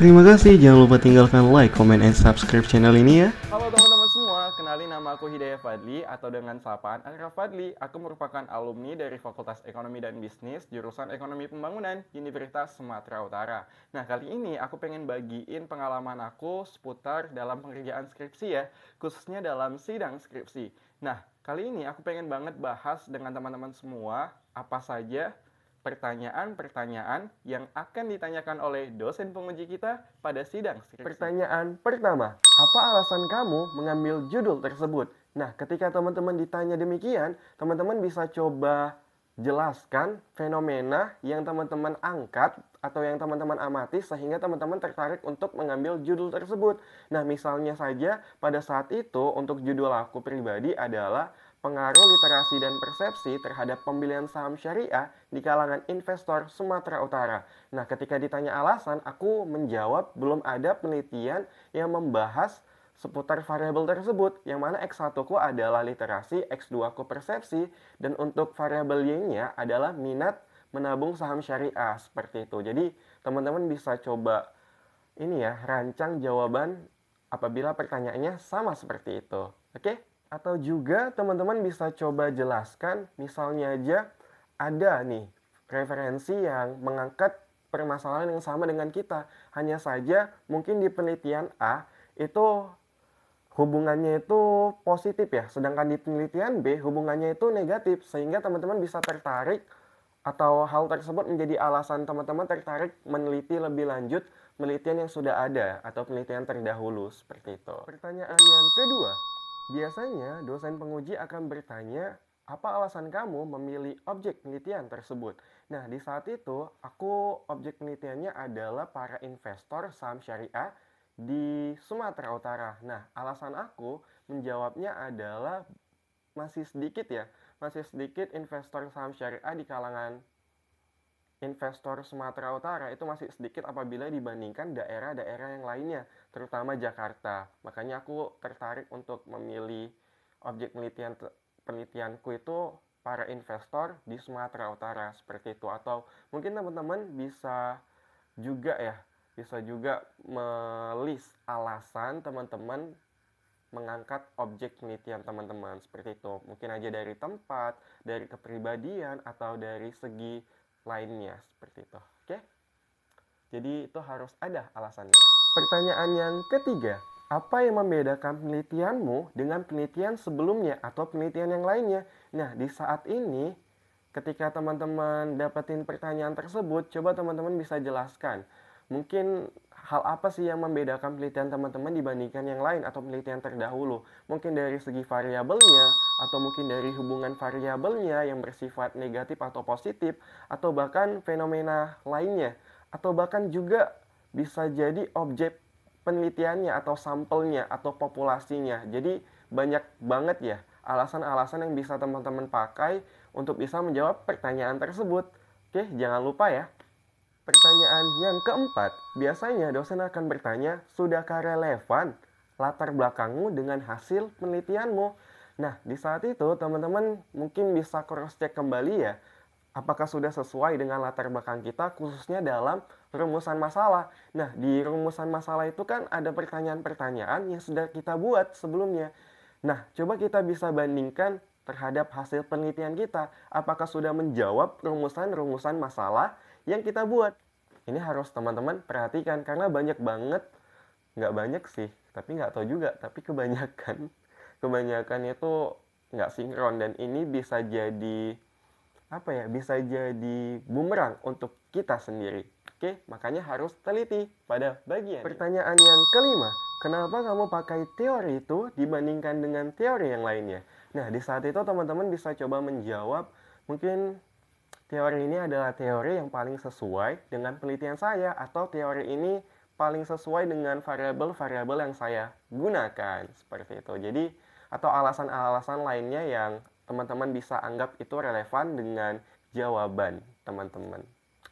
Terima kasih, jangan lupa tinggalkan like, comment, and subscribe channel ini ya. Halo teman-teman semua, kenalin nama aku Hidayah Fadli atau dengan sapaan Arka Fadli. Aku merupakan alumni dari Fakultas Ekonomi dan Bisnis, jurusan Ekonomi Pembangunan, Universitas Sumatera Utara. Nah, kali ini aku pengen bagiin pengalaman aku seputar dalam pengerjaan skripsi ya, khususnya dalam sidang skripsi. Nah, kali ini aku pengen banget bahas dengan teman-teman semua apa saja pertanyaan-pertanyaan yang akan ditanyakan oleh dosen penguji kita pada sidang skripsi. Pertanyaan pertama, apa alasan kamu mengambil judul tersebut? Nah, ketika teman-teman ditanya demikian, teman-teman bisa coba jelaskan fenomena yang teman-teman angkat atau yang teman-teman amati sehingga teman-teman tertarik untuk mengambil judul tersebut. Nah, misalnya saja pada saat itu untuk judul aku pribadi adalah pengaruh literasi dan persepsi terhadap pembelian saham syariah di kalangan investor Sumatera Utara. Nah, ketika ditanya alasan, aku menjawab belum ada penelitian yang membahas seputar variabel tersebut, yang mana X1 ku adalah literasi, X2 ku persepsi, dan untuk variabel Y-nya adalah minat menabung saham syariah, seperti itu. Jadi, teman-teman bisa coba ini ya, rancang jawaban apabila pertanyaannya sama seperti itu. Oke? Atau juga teman-teman bisa coba jelaskan, misalnya aja ada nih referensi yang mengangkat permasalahan yang sama dengan kita. Hanya saja mungkin di penelitian A itu hubungannya itu positif ya, sedangkan di penelitian B hubungannya itu negatif, sehingga teman-teman bisa tertarik atau hal tersebut menjadi alasan teman-teman tertarik meneliti lebih lanjut penelitian yang sudah ada atau penelitian terdahulu, seperti itu. Pertanyaan yang kedua, biasanya dosen penguji akan bertanya, apa alasan kamu memilih objek penelitian tersebut? Nah, di saat itu, objek penelitiannya adalah para investor saham syariah di Sumatera Utara. Nah, alasan aku menjawabnya adalah masih sedikit investor saham syariah di kalangan investor Sumatera Utara itu masih sedikit apabila dibandingkan daerah-daerah yang lainnya, terutama Jakarta. Makanya aku tertarik untuk memilih objek penelitianku itu para investor di Sumatera Utara, seperti itu. Atau mungkin teman-teman bisa juga melis alasan teman-teman mengangkat objek penelitian teman-teman, seperti itu. Mungkin aja dari tempat, dari kepribadian, atau dari segi lainnya, seperti itu. Oke? Jadi itu harus ada alasannya. Pertanyaan yang ketiga, apa yang membedakan penelitianmu dengan penelitian sebelumnya atau penelitian yang lainnya? Nah, di saat ini ketika teman-teman dapetin pertanyaan tersebut, coba teman-teman bisa jelaskan. Mungkin hal apa sih yang membedakan penelitian teman-teman dibandingkan yang lain atau penelitian terdahulu? Mungkin dari segi variabelnya, atau mungkin dari hubungan variabelnya yang bersifat negatif atau positif, atau bahkan fenomena lainnya, atau bahkan juga bisa jadi objek penelitiannya atau sampelnya atau populasinya. Jadi banyak banget ya alasan-alasan yang bisa teman-teman pakai untuk bisa menjawab pertanyaan tersebut. Oke, jangan lupa ya. Pertanyaan yang keempat, biasanya dosen akan bertanya, sudahkah relevan latar belakangmu dengan hasil penelitianmu? Nah, di saat itu teman-teman mungkin bisa cross-check kembali ya, apakah sudah sesuai dengan latar belakang kita, khususnya dalam rumusan masalah. Nah, di rumusan masalah itu kan ada pertanyaan-pertanyaan yang sudah kita buat sebelumnya. Nah, coba kita bisa bandingkan terhadap hasil penelitian kita, apakah sudah menjawab rumusan-rumusan masalah yang kita buat. Ini harus teman-teman perhatikan karena banyak banget, nggak banyak sih, tapi nggak tahu juga, tapi kebanyakan itu nggak sinkron, dan ini bisa jadi bisa jadi bumerang untuk kita sendiri. Oke, makanya harus teliti pada bagian pertanyaan yang kelima, kenapa kamu pakai teori itu dibandingkan dengan teori yang lainnya? Nah, di saat itu teman-teman bisa coba menjawab, mungkin teori ini adalah teori yang paling sesuai dengan penelitian saya, atau teori ini paling sesuai dengan variabel-variabel yang saya gunakan, seperti itu. Jadi, atau alasan-alasan lainnya yang teman-teman bisa anggap itu relevan dengan jawaban teman-teman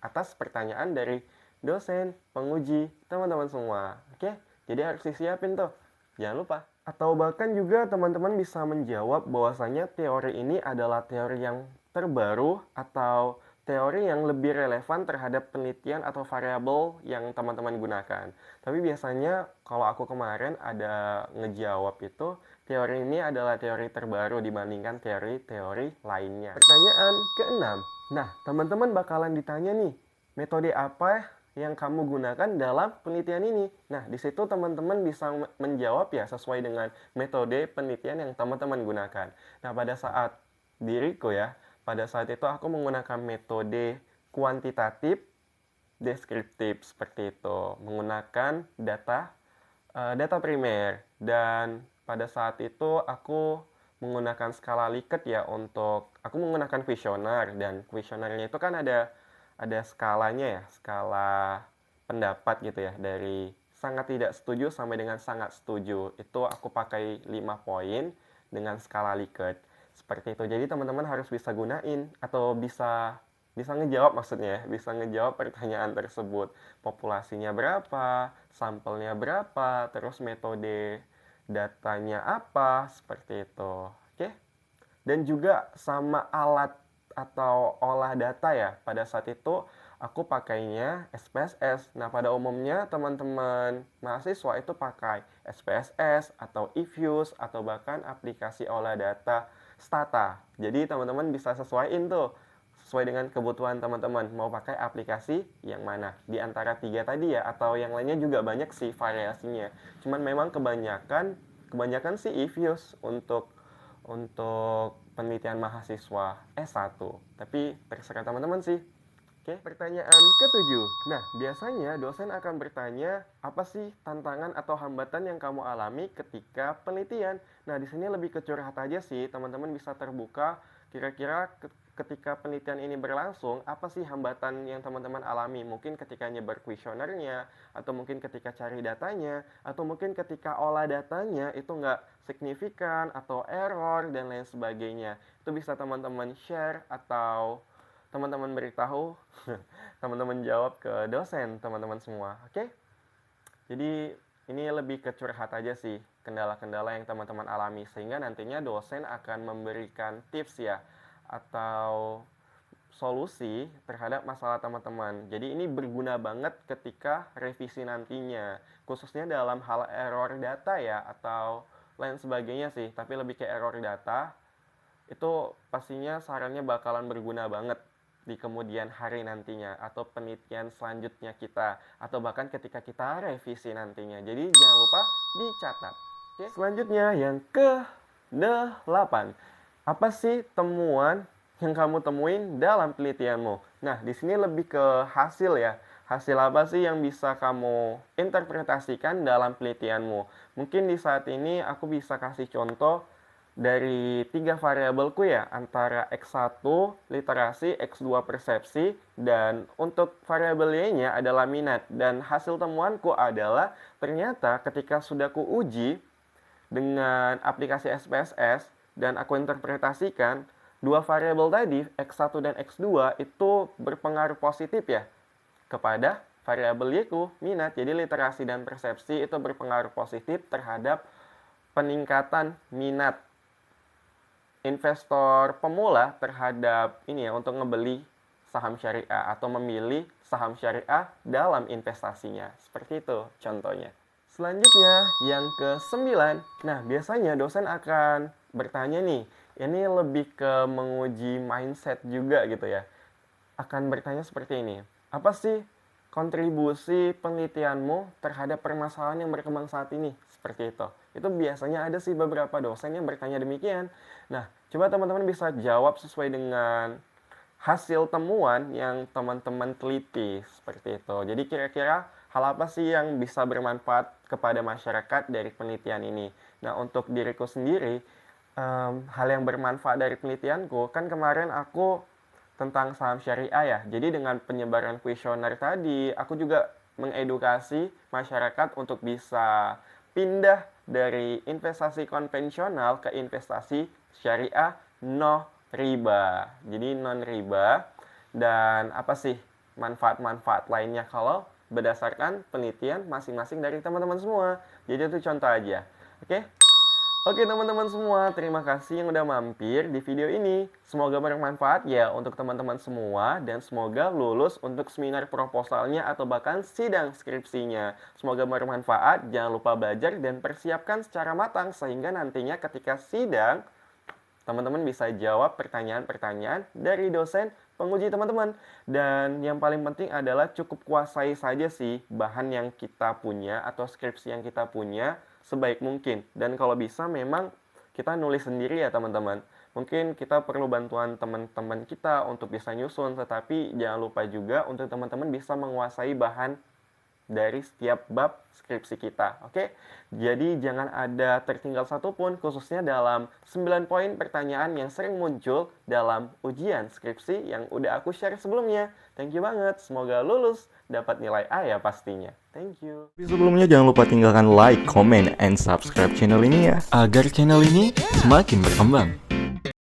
atas pertanyaan dari dosen, penguji, teman-teman semua. Oke, jadi harus disiapin tuh. Jangan lupa. Atau bahkan juga teman-teman bisa menjawab bahwasanya teori ini adalah teori yang terbaru atau teori yang lebih relevan terhadap penelitian atau variabel yang teman-teman gunakan. Tapi biasanya kalau aku kemarin ada ngejawab itu, teori ini adalah teori terbaru dibandingkan teori-teori lainnya. Pertanyaan keenam. Nah, teman-teman bakalan ditanya nih, metode apa yang kamu gunakan dalam penelitian ini? Nah, di situ teman-teman bisa menjawab ya sesuai dengan metode penelitian yang teman-teman gunakan. Nah, pada saat diriku ya, pada saat itu aku menggunakan metode kuantitatif deskriptif seperti itu, menggunakan data primer, dan pada saat itu aku menggunakan skala Likert ya, untuk aku menggunakan kuesioner, dan kuesionernya itu kan ada skalanya ya, skala pendapat gitu ya, dari sangat tidak setuju sampai dengan sangat setuju. Itu aku pakai 5 poin dengan skala Likert seperti itu. Jadi teman-teman harus bisa gunain atau bisa ngejawab, maksudnya bisa ngejawab pertanyaan tersebut. Populasinya berapa, sampelnya berapa, terus metode datanya apa, seperti itu. Oke. Dan juga sama alat atau olah data ya. Pada saat itu aku pakainya SPSS. Nah, pada umumnya teman-teman mahasiswa itu pakai SPSS atau eFuse atau bahkan aplikasi olah data Stata. Jadi teman-teman bisa sesuaiin tuh sesuai dengan kebutuhan teman-teman mau pakai aplikasi yang mana di antara 3 tadi ya, atau yang lainnya juga banyak sih variasinya. Cuman memang kebanyakan sih eFuse untuk penelitian mahasiswa S1. Tapi terserah teman-teman sih. Oke, pertanyaan ketujuh. Nah, biasanya dosen akan bertanya, apa sih tantangan atau hambatan yang kamu alami ketika penelitian? Nah, di sini lebih ke curhat aja sih, teman-teman bisa terbuka. Kira-kira ketika penelitian ini berlangsung, apa sih hambatan yang teman-teman alami? Mungkin ketika nyebar kuesionernya, atau mungkin ketika cari datanya, atau mungkin ketika olah datanya itu nggak signifikan, atau error, dan lain sebagainya. Itu bisa teman-teman share, atau teman-teman beritahu, teman-teman jawab ke dosen, teman-teman semua. Oke? Jadi ini lebih ke curhat aja sih, kendala-kendala yang teman-teman alami, sehingga nantinya dosen akan memberikan tips ya, atau solusi terhadap masalah teman-teman. Jadi ini berguna banget ketika revisi nantinya, khususnya dalam hal error data ya, atau lain sebagainya sih, tapi lebih ke error data. Itu pastinya sarannya bakalan berguna banget di kemudian hari nantinya, atau penelitian selanjutnya kita, atau bahkan ketika kita revisi nantinya. Jadi jangan lupa dicatat. Oke? Selanjutnya yang ke-8. Apa sih temuan yang kamu temuin dalam penelitianmu? Nah, di sini lebih ke hasil ya. Hasil apa sih yang bisa kamu interpretasikan dalam penelitianmu? Mungkin di saat ini aku bisa kasih contoh dari 3 variabelku ya, antara X1 literasi, X2 persepsi, dan untuk variabel Y-nya adalah minat. Dan hasil temuanku adalah ternyata ketika sudah kuuji dengan aplikasi SPSS dan aku interpretasikan, 2 variabel tadi, X1 dan X2 itu berpengaruh positif ya kepada variabel Y-ku, minat. Jadi literasi dan persepsi itu berpengaruh positif terhadap peningkatan minat investor pemula terhadap ini ya, untuk ngebeli saham syariah atau memilih saham syariah dalam investasinya. Seperti itu contohnya. Selanjutnya yang ke-9. Nah, biasanya dosen akan bertanya nih, ini lebih ke menguji mindset juga gitu ya. Akan bertanya seperti ini, apa sih kontribusi penelitianmu terhadap permasalahan yang berkembang saat ini? Seperti itu. Itu biasanya ada sih beberapa dosen yang bertanya demikian. Nah, coba teman-teman bisa jawab sesuai dengan hasil temuan yang teman-teman teliti. Seperti itu. Jadi kira-kira hal apa sih yang bisa bermanfaat kepada masyarakat dari penelitian ini? Nah, untuk diriku sendiri, hal yang bermanfaat dari penelitianku, kan kemarin aku tentang saham syariah ya. Jadi dengan penyebaran kuesioner tadi, aku juga mengedukasi masyarakat untuk bisa pindah dari investasi konvensional ke investasi syariah no riba. Jadi non riba. Dan apa sih manfaat-manfaat lainnya kalau berdasarkan penelitian masing-masing dari teman-teman semua. Jadi itu contoh aja. Oke? Oke teman-teman semua, terima kasih yang udah mampir di video ini. Semoga bermanfaat ya untuk teman-teman semua dan semoga lulus untuk seminar proposalnya atau bahkan sidang skripsinya. Semoga bermanfaat, jangan lupa belajar dan persiapkan secara matang sehingga nantinya ketika sidang teman-teman bisa jawab pertanyaan-pertanyaan dari dosen penguji teman-teman. Dan yang paling penting adalah cukup kuasai saja sih bahan yang kita punya atau skripsi yang kita punya sebaik mungkin. Dan kalau bisa memang kita nulis sendiri ya teman-teman. Mungkin kita perlu bantuan teman-teman kita untuk bisa nyusun, tetapi jangan lupa juga untuk teman-teman bisa menguasai bahan dari setiap bab skripsi kita, oke? Jadi jangan ada tertinggal satupun, khususnya dalam 9 poin pertanyaan yang sering muncul dalam ujian skripsi yang udah aku share sebelumnya. Thank you banget, semoga lulus, dapat nilai A ya pastinya. Thank you. Tapi sebelumnya jangan lupa tinggalkan like, comment, and subscribe channel ini ya, agar channel ini semakin berkembang.